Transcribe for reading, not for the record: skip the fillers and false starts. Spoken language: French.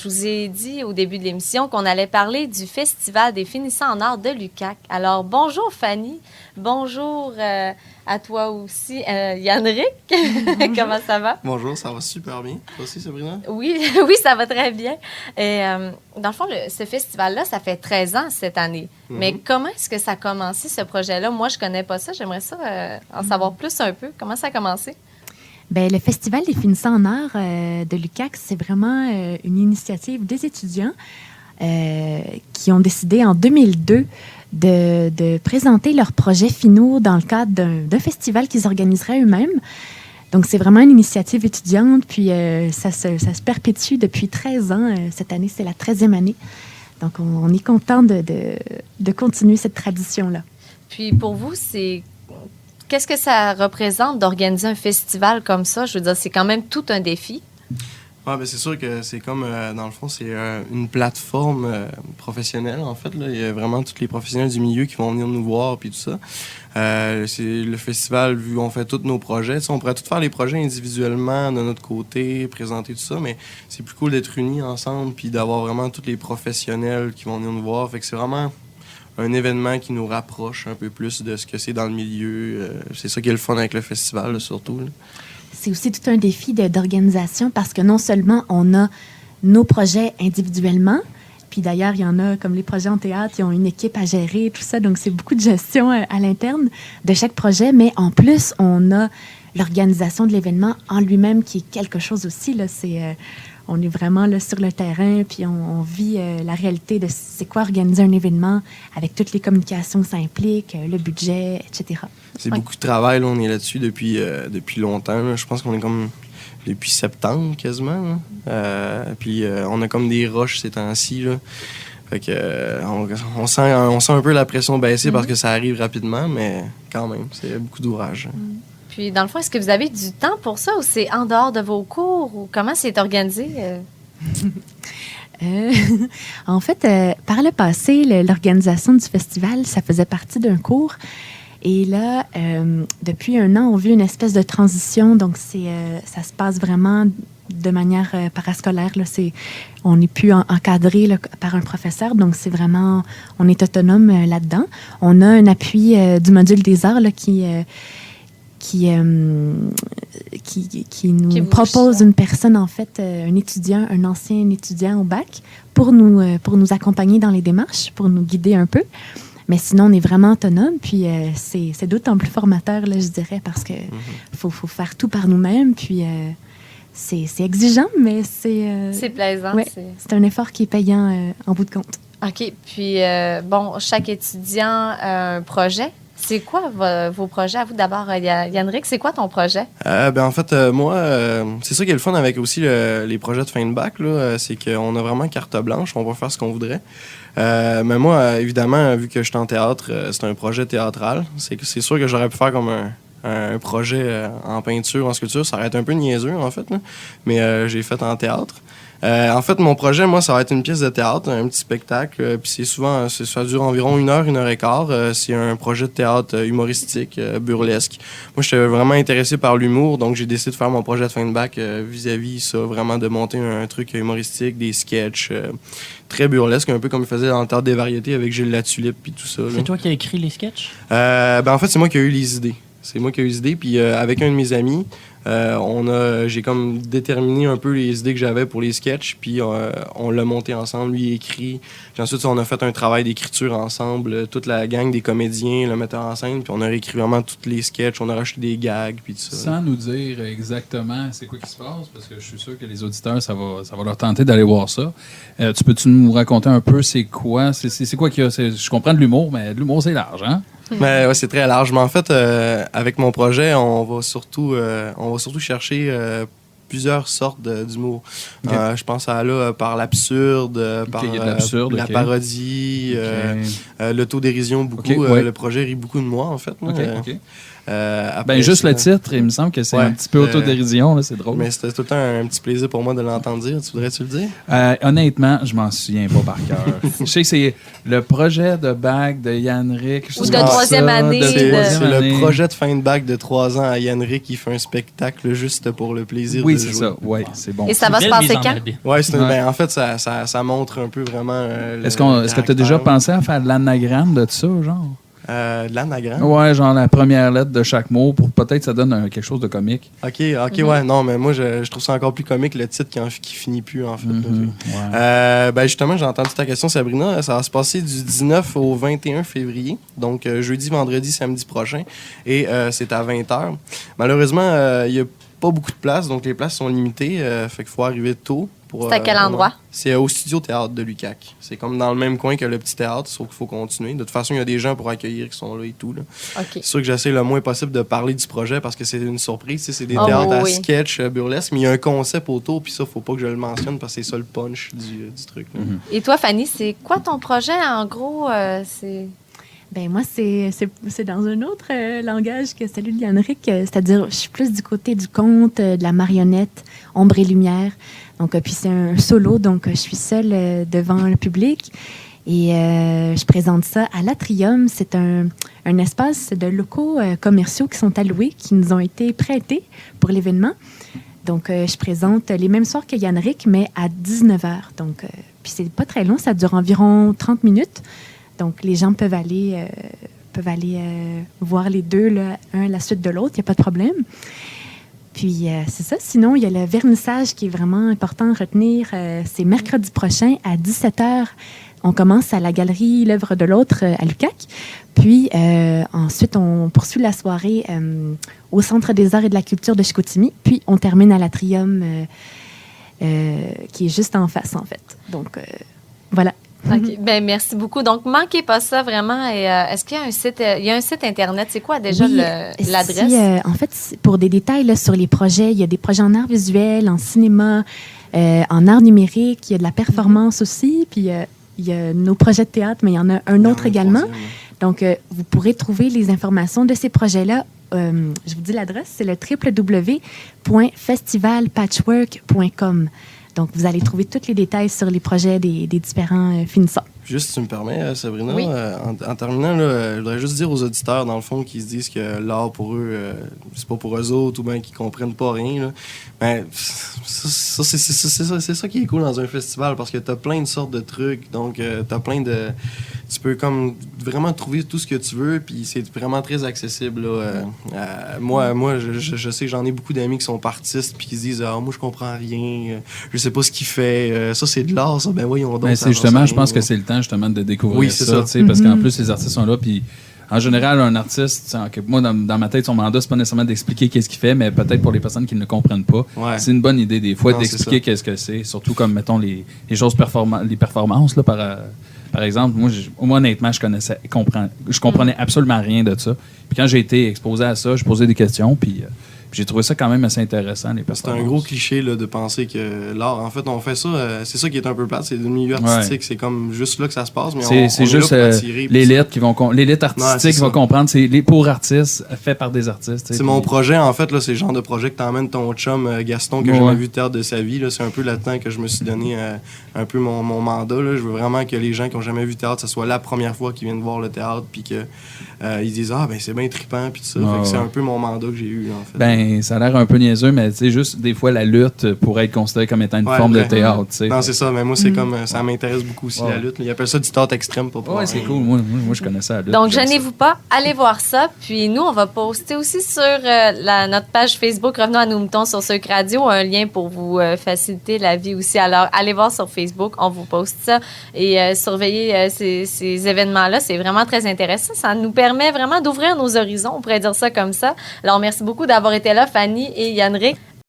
je vous ai dit au début de l'émission qu'on allait parler du Festival des finissants en art de l'UQAC. Alors, bonjour Fanny, bonjour à toi aussi, Yann-Ric. Comment ça va? Bonjour, ça va super bien. Toi aussi, Sabrina? Oui, oui, ça va très bien. Et dans le fond, ce festival-là, ça fait 13 ans cette année. Mais comment est-ce que ça a commencé, ce projet-là? Moi, je connais pas ça. J'aimerais ça en savoir plus un peu. Comment ça a commencé? Bien, le Festival des finissants en art de l'UQAC, c'est vraiment une initiative des étudiants qui ont décidé en 2002 de présenter leurs projets finaux dans le cadre d'un festival qu'ils organiseraient eux-mêmes. Donc, c'est vraiment une initiative étudiante, puis ça se perpétue depuis 13 ans. Cette année, c'est la 13e année. Donc, on est content de continuer cette tradition-là. Puis, pour vous, qu'est-ce que ça représente d'organiser un festival comme ça? Je veux dire, c'est quand même tout un défi. Oui, bien, c'est sûr que c'est comme, dans le fond, c'est une plateforme professionnelle, en fait. Là. Il y a vraiment tous les professionnels du milieu qui vont venir nous voir, puis tout ça. C'est le festival, vu on fait tous nos projets. On pourrait tous faire les projets individuellement de notre côté, présenter tout ça, mais c'est plus cool d'être unis ensemble, puis d'avoir vraiment tous les professionnels qui vont venir nous voir. Fait que c'est vraiment un événement qui nous rapproche un peu plus de ce que c'est dans le milieu. C'est ça qui est le fun avec le festival, là, surtout. Là. C'est aussi tout un défi d'organisation parce que non seulement on a nos projets individuellement, puis d'ailleurs, il y en a, comme les projets en théâtre, ils ont une équipe à gérer, tout ça, donc c'est beaucoup de gestion à l'interne de chaque projet, mais en plus, on a l'organisation de l'événement en lui-même qui est quelque chose aussi, là, on est vraiment là, sur le terrain, puis on vit la réalité de c'est quoi organiser un événement avec toutes les communications que ça implique, le budget, etc. C'est beaucoup de travail, là, on est là-dessus depuis longtemps. Là. Je pense qu'on est comme depuis septembre quasiment. Puis on a comme des rushs ces temps-ci. Là. Fait que on sent un peu la pression baisser parce que ça arrive rapidement, mais quand même, c'est beaucoup d'ouvrage. Puis, dans le fond, est-ce que vous avez du temps pour ça ou c'est en dehors de vos cours ou comment c'est organisé? En fait, par le passé, l'organisation du festival, ça faisait partie d'un cours. Et là, depuis un an, on vit une espèce de transition. Donc, ça se passe vraiment de manière parascolaire. Là, on n'est plus encadré là, par un professeur. Donc, c'est vraiment, on est autonome là-dedans. On a un appui du module des arts là, qui nous propose une personne, en fait, un ancien étudiant au bac, pour nous accompagner dans les démarches, pour nous guider un peu. Mais sinon, on est vraiment autonome, puis c'est d'autant plus formateur, là, je dirais, parce que faut faire tout par nous-mêmes, puis c'est exigeant, mais c'est plaisant. Ouais, c'est un effort qui est payant en bout de compte. OK. Puis, chaque étudiant a un projet. C'est quoi vos projets? À vous d'abord, Yann-Ric, c'est quoi ton projet? En fait, moi, c'est ça qui est le fun avec aussi les projets de fin de bac, là, c'est qu'on a vraiment carte blanche, on va faire ce qu'on voudrait. Mais moi, évidemment, vu que je suis en théâtre, c'est un projet théâtral. C'est sûr que j'aurais pu faire comme un projet en peinture, en sculpture. Ça aurait été un peu niaiseux, en fait, là, mais j'ai fait en théâtre. En fait, mon projet, moi, ça va être une pièce de théâtre, un petit spectacle. Puis ça dure environ 1 heure et quart. C'est un projet de théâtre humoristique, burlesque. Moi, j'étais vraiment intéressé par l'humour, donc j'ai décidé de faire mon projet de fin de bac vis-à-vis ça, vraiment de monter un truc humoristique, des sketchs très burlesques, un peu comme il faisait dans le Théâtre des variétés avec Gilles Latulippe puis tout ça. C'est toi qui as écrit les sketchs? En fait, c'est moi qui ai eu les idées. C'est moi qui ai eu les idées, puis avec un de mes amis, j'ai comme déterminé un peu les idées que j'avais pour les sketchs, puis on l'a monté ensemble, lui écrit. Puis ensuite, on a fait un travail d'écriture ensemble, toute la gang des comédiens, le metteur en scène, puis on a réécrit vraiment tous les sketchs, on a rajouté des gags, puis tout ça. Sans nous dire exactement c'est quoi qui se passe, parce que je suis sûr que les auditeurs, ça va leur tenter d'aller voir ça. Peux-tu nous raconter un peu c'est quoi qu'il y a? Je comprends de l'humour, mais de l'humour, c'est large, hein? Mais ouais, c'est très large. Mais en fait, avec mon projet, on va surtout chercher plusieurs sortes d'humour. Okay. Je pense à par l'absurde, par la parodie, l'autodérision beaucoup. Okay, ouais. Le projet rit beaucoup de moi, en fait. Okay. après Juste ça. le titre, il me semble que c'est Ouais, un petit peu autodérision, là, c'est drôle. Mais c'était tout le temps un petit plaisir pour moi de l'entendre dire. Tu voudrais-tu le dire? Honnêtement, je m'en souviens pas par cœur. Je sais que c'est le projet de bac de Yann Rick. Ou de troisième année. C'est de- le projet de fin de bac de 3 ans à Yann Rick qui fait un spectacle juste pour le plaisir Oui, de c'est jouer. ça. Oui, c'est bon. Et ça va se Belle passer mise en quand? abri. Ouais, Ouais. en fait, ça montre un peu vraiment. Est-ce que tu as déjà pensé à faire de l'anagramme de ça, genre? De l'anagramme? Ouais, genre la première lettre de chaque mot pour peut-être ça donne quelque chose de comique. Ok, ouais, non, mais moi, je trouve ça encore plus comique le titre qui finit plus, en fait. là. Ouais. Justement, j'ai entendu ta question, Sabrina. Ça va se passer du 19 au 21 février, donc jeudi, vendredi, samedi prochain, et c'est à 20h. Malheureusement, il n'y a pas beaucoup de places, donc les places sont limitées, fait qu'il faut arriver tôt. C'est à quel endroit? C'est au Studio Théâtre de l'UQAC. C'est comme dans le même coin que le petit théâtre, sauf qu'il faut continuer. De toute façon, il y a des gens pour accueillir qui sont là et tout. Là. OK. C'est sûr que j'essaie le moins possible de parler du projet parce que c'est une surprise. Tu sais, c'est des Oh, théâtres à oui. sketch burlesque, mais il y a un concept autour, puis ça, faut pas que je le mentionne parce que c'est ça le punch du truc. Là. Et toi, Fanny, c'est quoi ton projet? En gros, c'est... Ben moi, c'est dans un autre langage que celui de Yann Rick, c'est-à-dire je suis plus du côté du conte, de la marionnette, ombre et lumière. Donc, puis c'est un solo, donc je suis seule devant le public et je présente ça à l'Atrium. C'est un espace de locaux commerciaux qui sont alloués, qui nous ont été prêtés pour l'événement. Donc, je présente les mêmes soirs que Yann Rick, mais à 19h. Donc, puis c'est pas très long, ça dure environ 30 minutes. Donc, les gens peuvent aller voir les deux, là, un à la suite de l'autre, il n'y a pas de problème. Puis, c'est ça. Sinon, il y a le vernissage qui est vraiment important à retenir. C'est mercredi prochain à 17h. On commence à la galerie L'œuvre de l'autre à l'UQAC. Puis, ensuite, on poursuit la soirée au Centre des arts et de la culture de Chicoutimi. Puis, on termine à l'Atrium, qui est juste en face, en fait. Donc, voilà. OK. Ben merci beaucoup. Donc, manquez pas ça vraiment. Et, est-ce qu'il y a un site, il y a un site Internet? C'est quoi déjà Oui, l'adresse? En fait, pour des détails là, sur les projets, il y a des projets en art visuel, en cinéma, en art numérique, il y a de la performance aussi, puis il y a nos projets de théâtre, mais il y en a un autre également. Donc, vous pourrez trouver les informations de ces projets-là. Je vous dis l'adresse, c'est le www.festivalpatchwork.com. Donc, vous allez trouver tous les détails sur les projets des différents finissants. Juste, si tu me permets, Sabrina, Oui. en terminant, là, je voudrais juste dire aux auditeurs, dans le fond, qui se disent que l'art, pour eux, c'est pas pour eux autres ou bien qu'ils comprennent pas rien. Là. Ben, c'est ça qui est cool dans un festival parce que t'as plein de sortes de trucs. Donc, t'as plein de... Tu peux comme vraiment trouver tout ce que tu veux, puis c'est vraiment très accessible. Là. Moi, je sais que j'en ai beaucoup d'amis qui sont artistes puis qui se disent « Ah, moi, je comprends rien, je sais pas ce qu'il fait. Ça, c'est de l'art, ça. Ben voyons donc. Ben, ça c'est justement, avance je pense rien. que c'est le temps justement de découvrir Oui, c'est ça. tu sais, parce qu'en plus, les artistes sont là, puis en général, un artiste, moi, dans ma tête, son mandat, c'est pas nécessairement d'expliquer qu'est-ce qu'il fait, mais peut-être pour les personnes qui ne comprennent pas, Ouais. c'est une bonne idée des fois Non, d'expliquer c'est ça. qu'est-ce que c'est, surtout comme, mettons, les choses les performances, là, par exemple. Moi, honnêtement, je comprenais absolument rien de ça. Puis quand j'ai été exposé à ça, je posais des questions, puis j'ai trouvé ça quand même assez intéressant, les C'est performances. un gros cliché là, de penser que l'art, en fait, on fait ça, c'est ça qui est un peu plate, c'est le milieu artistique, c'est comme juste là que ça se passe, mais C'est on juste est là pour attirer, l'élite l'élite artistique c'est va ça. comprendre, c'est les pour artistes fait par des artistes. C'est mon projet, en fait, là, c'est le genre de projet que t'emmènes ton chum Gaston, que j'ai jamais vu théâtre de sa vie. Là, c'est un peu là-dedans que je me suis donné un peu mon mandat. Là. Je veux vraiment que les gens qui ont jamais vu théâtre, ce soit la première fois qu'ils viennent voir le théâtre, puis qu'ils disent « Ah, ben c'est bien trippant », puis tout ça. Fait que c'est un peu mon mandat que j'ai eu, en fait. Ben, ça a l'air un peu niaiseux, mais tu sais, juste des fois, la lutte pourrait être considérée comme étant une forme de théâtre, tu sais. Non, c'est ça, mais moi, c'est comme, ça m'intéresse beaucoup aussi, Ouais. la lutte. Là. Ils appellent ça du théâtre extrême, pas pour Ouais, rien. c'est cool. Moi, je connaissais la lutte. Donc, J'aime ça. gênez-vous pas, allez voir ça. Puis nous, on va poster aussi sur notre page Facebook Revenons à nos moutons sur Sucre Radio, un lien pour vous faciliter la vie aussi. Alors, allez voir sur Facebook, on vous poste ça et surveillez ces événements-là. C'est vraiment très intéressant. Ça nous permet vraiment d'ouvrir nos horizons, on pourrait dire ça comme ça. Alors, merci beaucoup d'avoir été là, Fanny et Yann Rick.